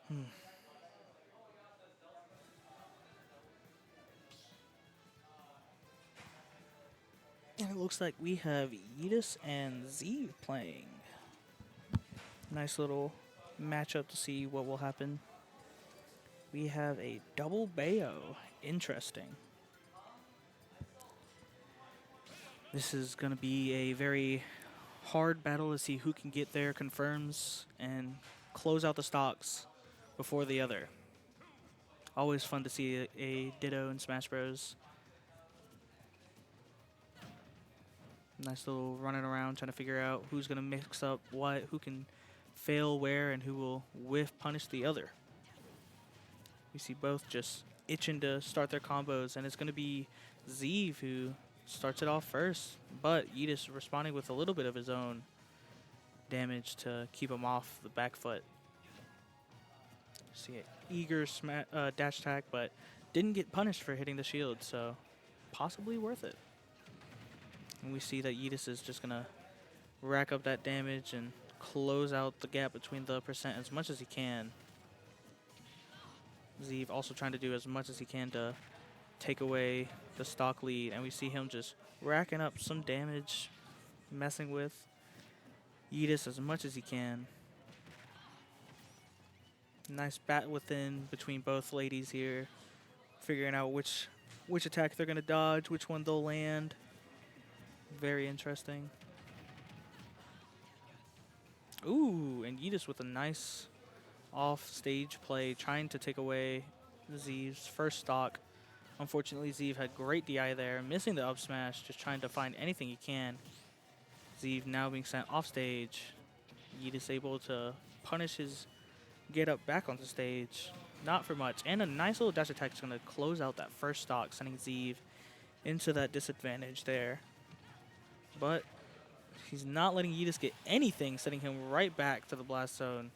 Hmm. And it looks like we have YEETUS and Zeve playing. Nice little matchup to see what will happen. We have a double Bayo. Interesting. This is going to be a very hard battle to see who can get there, confirms, and close out the stocks before the other. Always fun to see a Ditto in Smash Bros. Nice little running around trying to figure out who's going to mix up what, who can fail where, and who will whiff punish the other. We see both just itching to start their combos, and it's going to be Zeve who starts it off first, but YEETUS responding with a little bit of his own damage to keep him off the back foot. See an eager dash attack, but didn't get punished for hitting the shield, so possibly worth it. And we see that YEETUS is just going to rack up that damage and close out the gap between the percent as much as he can. Zeve also trying to do as much as he can to take away the stock lead, and we see him just racking up some damage, messing with YEETUS as much as he can. Nice bat within between both ladies here, figuring out which attack they're gonna dodge, which one they'll land. Very interesting. Ooh, and YEETUS with a nice off-stage play, trying to take away Zeve's first stock. Unfortunately, Zeve had great DI there, missing the up smash, just trying to find anything he can. Zeve now being sent off stage. YEETUS able to punish his get up back onto stage. Not for much. And a nice little dash attack is going to close out that first stock, sending Zeve into that disadvantage there. But he's not letting YEETUS get anything, sending him right back to the blast zone,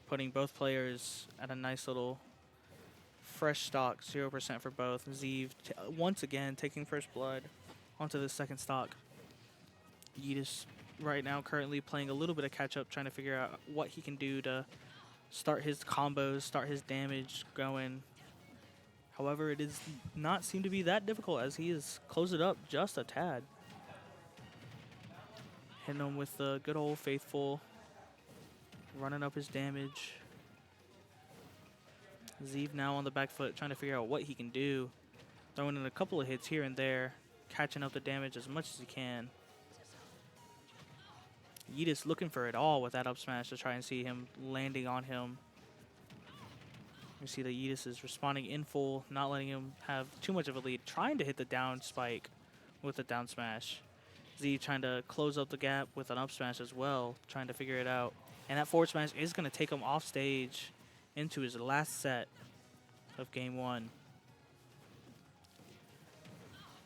putting both players at a nice little fresh stock, 0% for both. Zeve once again taking first blood onto the second stock. YEETUS right now currently playing a little bit of catch up, trying to figure out what he can do to start his combos, start his damage going. However, it does not seem to be that difficult as he has closed it up just a tad. Hitting him with the good old faithful, running up his damage. Zeve now on the back foot, trying to figure out what he can do. Throwing in a couple of hits here and there, catching up the damage as much as he can. YEETUS looking for it all with that up smash to try and see him landing on him. You see that YEETUS is responding in full, not letting him have too much of a lead, trying to hit the down spike with the down smash. Z trying to close up the gap with an up smash as well, trying to figure it out. And that forward smash is going to take him off stage into his last set of game one.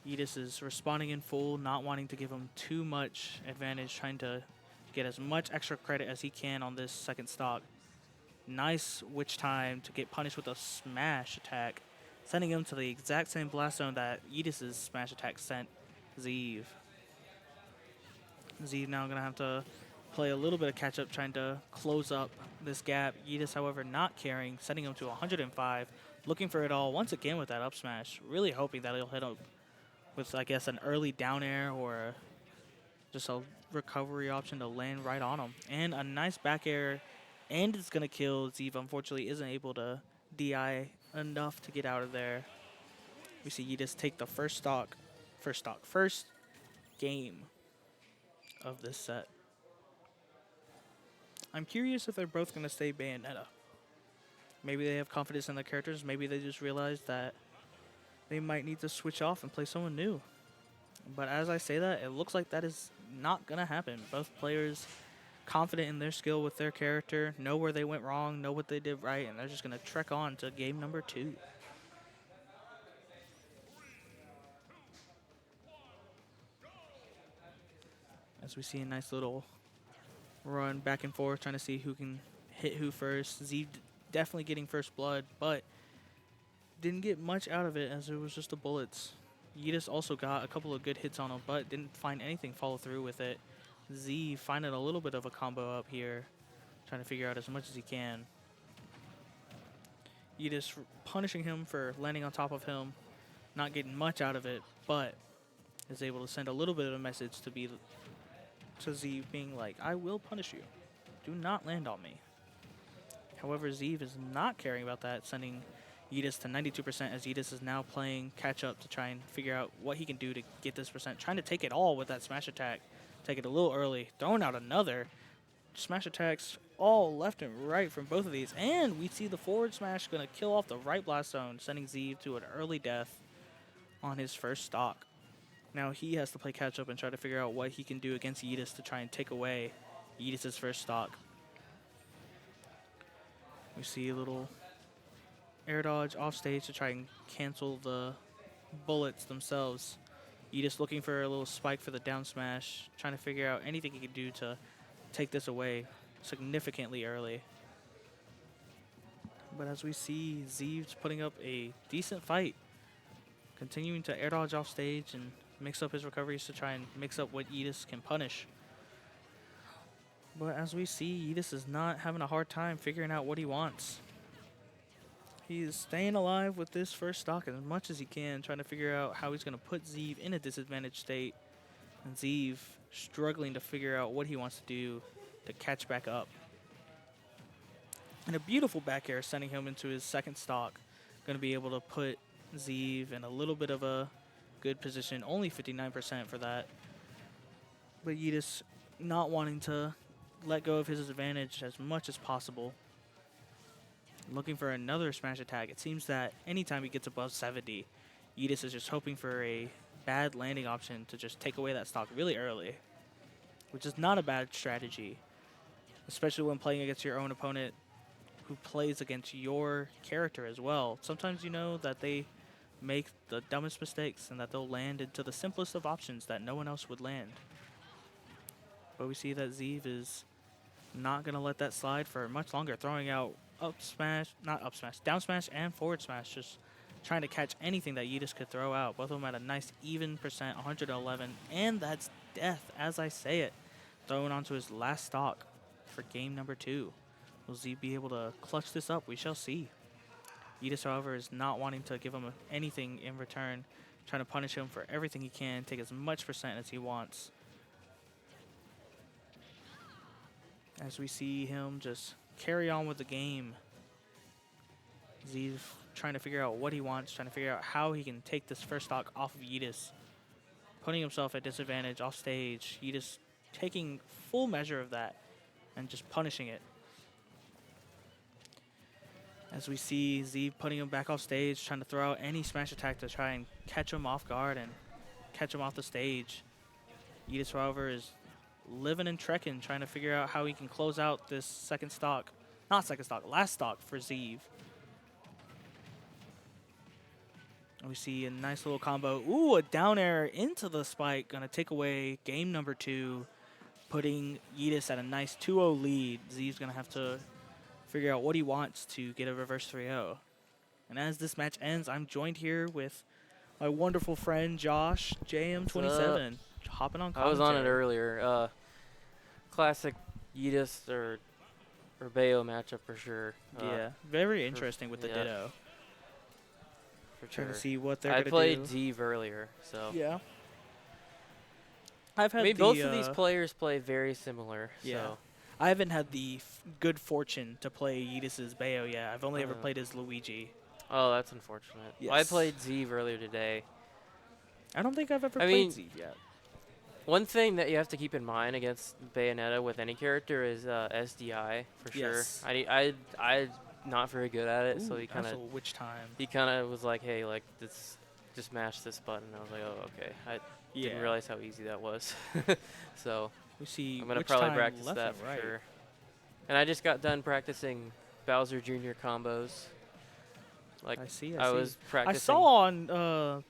YEETUS is responding in full, not wanting to give him too much advantage, trying to get as much extra credit as he can on this second stock. Nice witch time to get punished with a smash attack, sending him to the exact same blast zone that YEETUS's smash attack sent Zeve. Zeve now going to have to play a little bit of catch up, trying to close up this gap. YEETUS, however, not caring, sending him to 105, looking for it all once again with that up smash, really hoping that he'll hit him with, I guess, an early down air or just a recovery option to land right on him. And a nice back air, and it's going to kill Zeve. Unfortunately, isn't able to DI enough to get out of there. We see YEETUS take the first game of this set. I'm curious if they're both going to stay Bayonetta. Maybe they have confidence in their characters. Maybe they just realized that they might need to switch off and play someone new. But as I say that, it looks like that is not going to happen. Both players confident in their skill with their character, know where they went wrong, know what they did right, and they're just going to trek on to game number 2. As we see a nice little run back and forth, trying to see who can hit who first. Zeve definitely getting first blood, but didn't get much out of it as it was just the bullets. YEETUS also got a couple of good hits on him, but didn't find anything follow through with it. Z finding a little bit of a combo up here, trying to figure out as much as he can. YEETUS punishing him for landing on top of him, not getting much out of it, but is able to send a little bit of a message to Zeve being like, I will punish you. Do not land on me. However, Zeve is not caring about that, sending YEETUS to 92% as YEETUS is now playing catch up to try and figure out what he can do to get this percent. Trying to take it all with that smash attack. Take it a little early. Throwing out another. Smash attacks all left and right from both of these. And we see the forward smash going to kill off the right blast zone, sending Zeve to an early death on his first stock. Now he has to play catch up and try to figure out what he can do against YEETUS to try and take away YEETUS' first stock. We see a little air dodge off stage to try and cancel the bullets themselves. YEETUS looking for a little spike for the down smash, trying to figure out anything he can do to take this away significantly early. But as we see, Zeve's putting up a decent fight, continuing to air dodge off stage and mix up his recoveries to try and mix up what YEETUS can punish. But as we see, YEETUS is not having a hard time figuring out what he wants. He's staying alive with this first stock as much as he can, trying to figure out how he's going to put Zeve in a disadvantaged state. And Zeve struggling to figure out what he wants to do to catch back up. And a beautiful back air sending him into his second stock. Going to be able to put Zeve in a little bit of a good position. Only 59% for that. But YEETUS not wanting to let go of his advantage as much as possible. Looking for another smash attack. It seems that anytime he gets above 70, YEETUS is just hoping for a bad landing option to just take away that stock really early, which is not a bad strategy, especially when playing against your own opponent who plays against your character as well. Sometimes you know that they make the dumbest mistakes and that they'll land into the simplest of options that no one else would land. But we see that Zeve is not going to let that slide for much longer, throwing out down smash and forward smash, just trying to catch anything that YEETUS could throw out. Both of them at a nice even percent, 111, and that's death as I say it. Throwing onto his last stock for game number 2. Will Zeve be able to clutch this up? We shall see. YEETUS, however, is not wanting to give him anything in return, trying to punish him for everything he can, take as much percent as he wants. As we see him just carry on with the game. Zeve trying to figure out what he wants, trying to figure out how he can take this first stock off of YEETUS. Putting himself at disadvantage off stage. YEETUS taking full measure of that and just punishing it. As we see Zeve putting him back off stage, trying to throw out any smash attack to try and catch him off guard and catch him off the stage. YEETUS, however, is living and trekking, trying to figure out how he can close out this last stock for Zeve. And we see a nice little combo. Ooh, a down air into the spike. Going to take away game number 2, putting YEETUS at a nice 2-0 lead. Zeve's going to have to figure out what he wants to get a reverse 3-0. And as this match ends, I'm joined here with my wonderful friend Josh, JM27, hopping on commentary. I was on it earlier. Classic YEETUS or Bayo matchup for sure. Yeah, very interesting with the Ditto. For Trying sure. to see what they're going to do. I played Zeve earlier, so. Yeah. I've had both of these players play very similar. Yeah. So. I haven't had the good fortune to play YEETUS' Bayo yet. I've only ever played as Luigi. Oh, that's unfortunate. Yes. Well, I played Zeve earlier today. I don't think I've ever played Zeve yet. One thing that you have to keep in mind against Bayonetta with any character is SDI for sure. I'm not very good at it, Ooh, so he kind of was like, "Hey, like just mash this button." I was like, "Oh, okay." I didn't realize how easy that was. So I'm gonna probably practice that for sure. And I just got done practicing Bowser Jr. combos. Like I was practicing. I saw on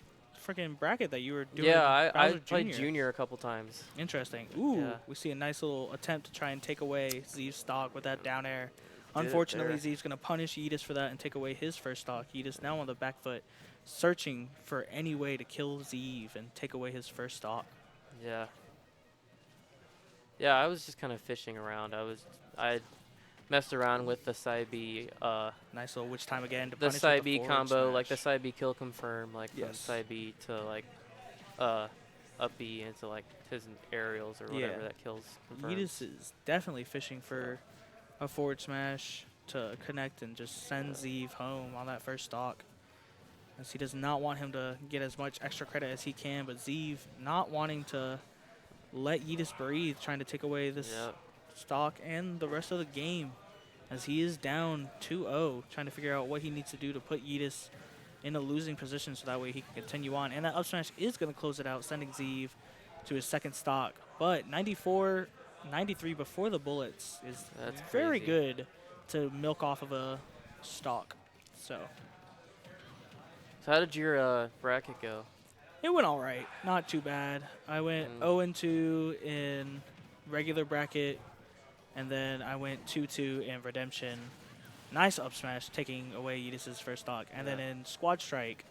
freaking bracket that you were doing. Yeah, I played Junior a couple times. Interesting. Ooh, we see a nice little attempt to try and take away Zeve's stock with that down air. Unfortunately, Zeve's going to punish YEETUS for that and take away his first stock. YEETUS now on the back foot, searching for any way to kill Zeve and take away his first stock. Yeah. Yeah, I was just kind of fishing around. I messed around with the side B. Nice little witch time again to the punish side with the B combo, smash. like the side B kill confirm, like from side B to like up B into like his aerials or whatever that kills confirms. YEETUS is definitely fishing for a forward smash to connect and just send Zeve home on that first stock, as he does not want him to get as much extra credit as he can, but Zeve not wanting to let YEETUS breathe, trying to take away this stock and the rest of the game, as he is down 2-0, trying to figure out what he needs to do to put YEETUS in a losing position so that way he can continue on. And that up smash is going to close it out, sending Zeve to his second stock. But 94, 93 before the bullets is very good to milk off of a stock. So how did your bracket go? It went all right. Not too bad. I went 0-2 in regular bracket, and then I went 2-2 in redemption. Nice up smash, taking away YEETUS' first stock. And then in Squad Strike,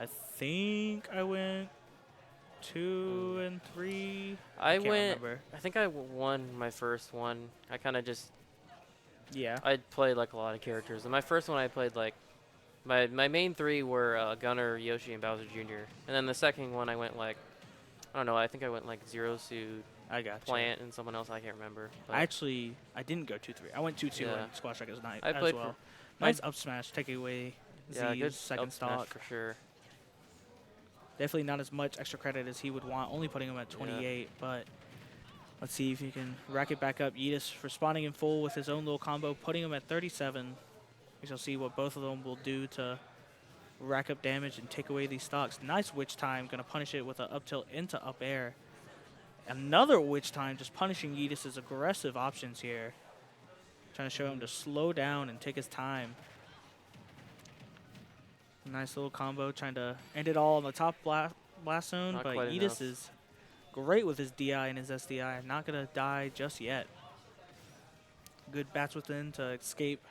I think I went 2-3. I can't remember. I think I won my first one. I kind of just... Yeah. I played like a lot of characters. And my first one I played like... My main three were Gunner, Yoshi, and Bowser Jr. And then the second one I went like... I don't know, I think I went like Zero Suit, Plant, and someone else I can't remember. I didn't go 2-3. I went 2-2 in Squash Strike as well. Nice up smash, taking away Zeve's second stock. For sure. Definitely not as much extra credit as he would want, only putting him at 28. But let's see if he can rack it back up. YEETUS responding in full with his own little combo, putting him at 37. We shall see what both of them will do to rack up damage and take away these stocks. Nice witch time, going to punish it with an up tilt into up air. Another witch time, just punishing YEETUS' aggressive options here. Trying to show him to slow down and take his time. Nice little combo, trying to end it all on the top blast zone, but YEETUS is great with his DI and his SDI. Not going to die just yet. Good bats within to escape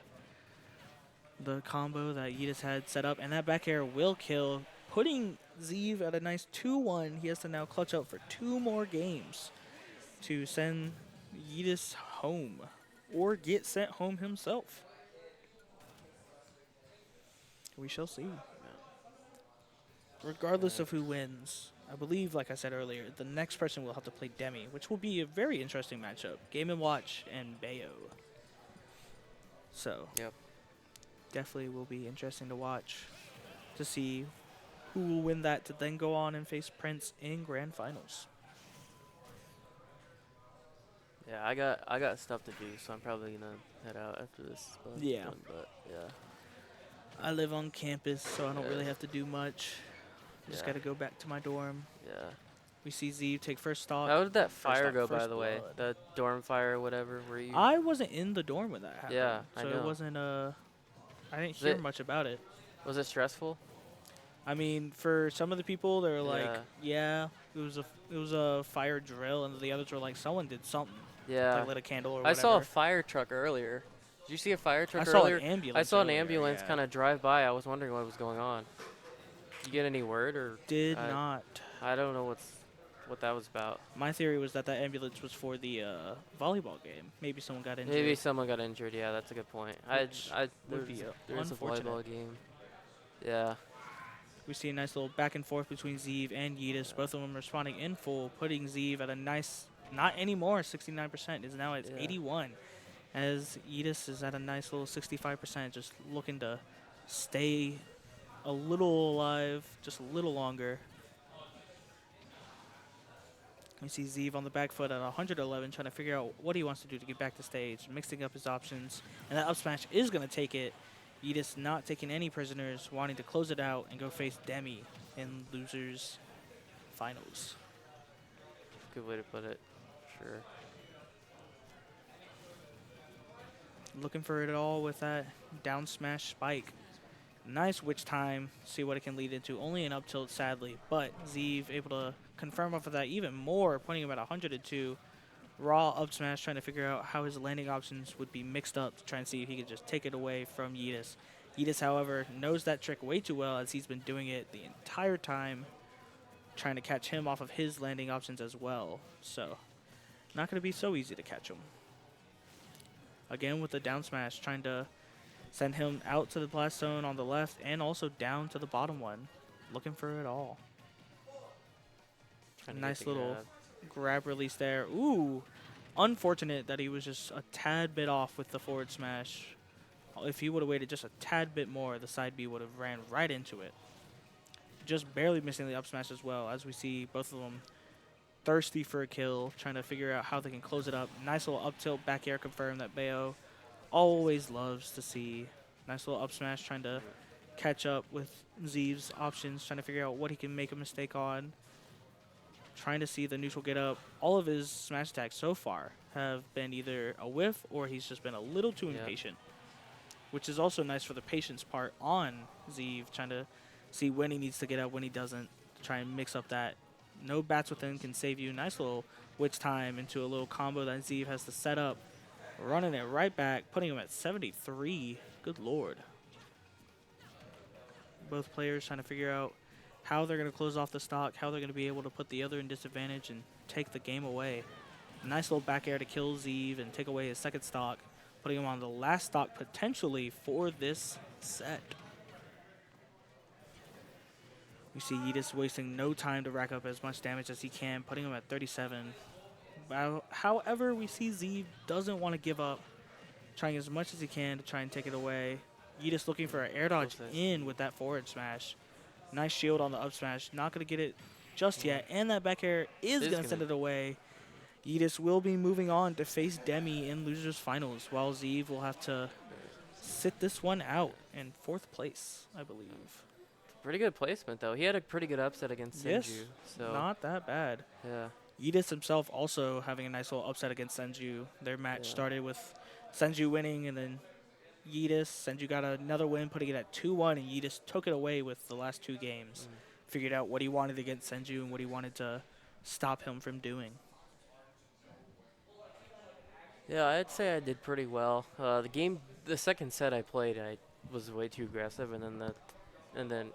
the combo that YEETUS had set up, and that back air will kill, putting Zeve at a nice 2-1. He has to now clutch up for 2 more games to send YEETUS home or get sent home himself. We shall see. Regardless of who wins, I believe, like I said earlier, the next person will have to play Demi, which will be a very interesting matchup. Game & Watch and Bayo. So, definitely will be interesting to watch to see who will win that to then go on and face Prince in Grand Finals. Yeah, I got stuff to do, so I'm probably gonna head out after this. But yeah. I live on campus, so I don't really have to do much. Just got to go back to my dorm. Yeah. We see Zeve take first stock. How did that fire go, by the way? The dorm fire or whatever? Were you? I wasn't in the dorm when that happened. Yeah, so it wasn't I didn't hear much about it. Was it stressful? I mean, for some of the people, they were like, it was a fire drill, and the others were like, someone did something. Yeah. Like lit a candle or whatever. I saw a fire truck earlier. Did you see a fire truck earlier? I saw an ambulance kind of drive by. I was wondering what was going on. Did you get any word or? Did not. I don't know what that was about. My theory was that ambulance was for the volleyball game. Maybe someone got injured. Maybe someone got injured. Yeah, that's a good point. There's a volleyball game. Yeah. We see a nice little back and forth between Zeve and YEETUS. Both of them responding in full, putting Zeve at a nice, not anymore, 69%. Is now at 81. As YEETUS is at a nice little 65%, just looking to stay a little alive, just a little longer. We see Zeve on the back foot at 111, trying to figure out what he wants to do to get back to stage, mixing up his options. And that up smash is going to take it. YEETUS not taking any prisoners, wanting to close it out and go face Demi in losers finals. Good way to put it, sure. Looking for it all with that down smash spike. Nice witch time, see what it can lead into. Only an up tilt, sadly, but Zeve able to confirm off of that even more, putting him at 102. Raw up smash, trying to figure out how his landing options would be mixed up to try and see if he could just take it away from YEETUS. YEETUS, however, knows that trick way too well, as he's been doing it the entire time, trying to catch him off of his landing options as well. So, not going to be so easy to catch him. Again with the down smash, trying to send him out to the blast zone on the left and also down to the bottom one. Looking for it all. Nice little grab release there. Ooh, unfortunate that he was just a tad bit off with the forward smash. If he would have waited just a tad bit more, the side B would have ran right into it. Just barely missing the up smash as well, as we see both of them thirsty for a kill, trying to figure out how they can close it up. Nice little up tilt back air confirm that Bayo always loves to see. Nice little up smash, trying to catch up with Zeve's options, trying to figure out what he can make a mistake on. Trying to see the neutral get up. All of his smash attacks so far have been either a whiff or he's just been a little too impatient, which is also nice for the patience part on Zeve, trying to see when he needs to get up, when he doesn't, to try and mix up that. No bats within can save you. Nice little witch time into a little combo that Zeve has to set up. Running it right back, putting him at 73. Good lord. Both players trying to figure out how they're going to close off the stock, how they're going to be able to put the other in disadvantage and take the game away. Nice little back air to kill Zeve and take away his second stock, putting him on the last stock potentially for this set. We see YEETUS wasting no time to rack up as much damage as he can, putting him at 37. However, we see Zeve doesn't want to give up, trying as much as he can to try and take it away. YEETUS looking for an air dodge in with that forward smash. Nice shield on the up smash. Not going to get it just yet. And that back air is going to send it away. YEETUS will be moving on to face Demi in losers finals, while Zeve will have to sit this one out in 4th place, I believe. Pretty good placement, though. He had a pretty good upset against Senju. Yes, so not that bad. Yeah. YEETUS himself also having a nice little upset against Senju. Their match started with Senju winning, and then Senju got another win, putting it at 2-1, and YEETUS took it away with the last 2 games. Figured out what he wanted against Senju and what he wanted to stop him from doing. Yeah, I'd say I did pretty well. The second set I played, I was way too aggressive, and then in the